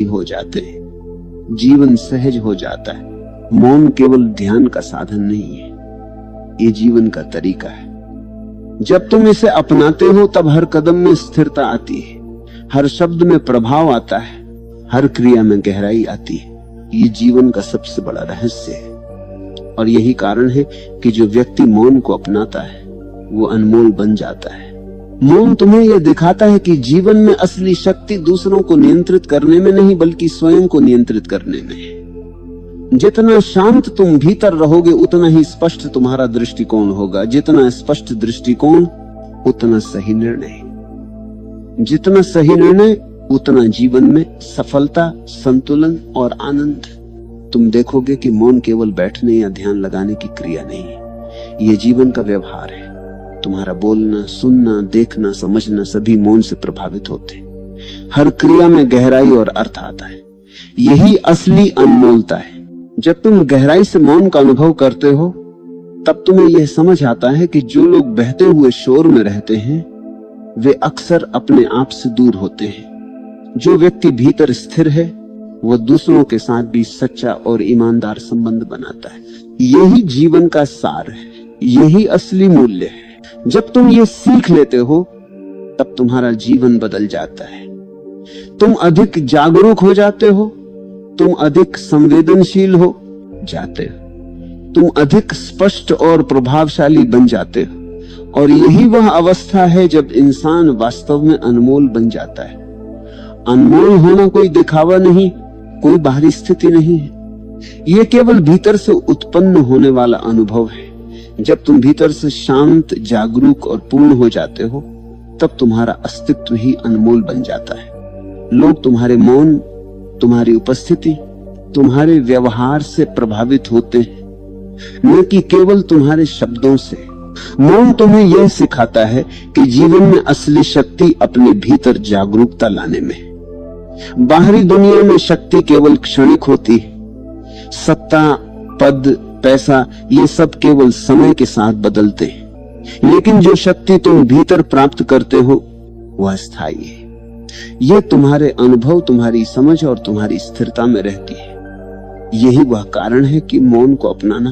हो जाते हैं, जीवन सहज हो जाता है। मौन केवल ध्यान का साधन नहीं है, ये जीवन का तरीका है। जब तुम इसे अपनाते हो तब हर कदम में स्थिरता आती है, हर शब्द में प्रभाव आता है, हर क्रिया में गहराई आती है। ये जीवन का सबसे बड़ा रहस्य है और यही कारण है कि जो व्यक्ति मौन को अपनाता है वो अनमोल बन जाता है। मौन तुम्हें यह दिखाता है कि जीवन में असली शक्ति दूसरों को नियंत्रित करने में नहीं बल्कि स्वयं को नियंत्रित करने में है। जितना शांत तुम भीतर रहोगे उतना ही स्पष्ट तुम्हारा दृष्टिकोण होगा, जितना स्पष्ट दृष्टिकोण उतना सही निर्णय, जितना सही निर्णय उतना जीवन में सफलता, संतुलन और आनंद। तुम देखोगे कि मौन केवल बैठने या ध्यान लगाने की क्रिया नहीं है, यह जीवन का व्यवहार है। तुम्हारा बोलना, सुनना, देखना, समझना सभी मौन से प्रभावित होते हैं। हर क्रिया में गहराई और अर्थ आता है, यही असली अनमोलता है। जब तुम गहराई से मौन का अनुभव करते हो तब तुम्हें यह समझ आता है कि जो लोग बहते हुए शोर में रहते हैं वे अक्सर अपने आप से दूर होते हैं। जो व्यक्ति भीतर स्थिर है वह दूसरों के साथ भी सच्चा और ईमानदार संबंध बनाता है। यही जीवन का सार है, यही असली मूल्य है। जब तुम ये सीख लेते हो तब तुम्हारा जीवन बदल जाता है। तुम अधिक जागरूक हो जाते हो, तुम अधिक संवेदनशील हो जाते हो, तुम अधिक स्पष्ट और प्रभावशाली बन जाते हो। और यही वह अवस्था है जब इंसान वास्तव में अनमोल बन जाता है। अनमोल होना कोई दिखावा नहीं, कोई बाहरी स्थिति नहीं है, यह केवल भीतर से उत्पन्न होने वाला अनुभव है। जब तुम भीतर से शांत, जागरूक और पूर्ण हो जाते हो तब तुम्हारा अस्तित्व ही अनमोल बन जाता है। लोग तुम्हारे मौन, तुम्हारी उपस्थिति, तुम्हारे व्यवहार से प्रभावित होते हैं, न कि केवल तुम्हारे शब्दों से। मौन तुम्हें यह सिखाता है कि जीवन में असली शक्ति अपने भीतर जागरूकता लाने में। बाहरी दुनिया में शक्ति केवल क्षणिक होती है। सत्ता, पद, पैसा ये सब केवल समय के साथ बदलते हैं, लेकिन जो शक्ति तुम भीतर प्राप्त करते हो वह स्थायी है। यह तुम्हारे अनुभव, तुम्हारी समझ और तुम्हारी स्थिरता में रहती है। यही वह कारण है कि मौन को अपनाना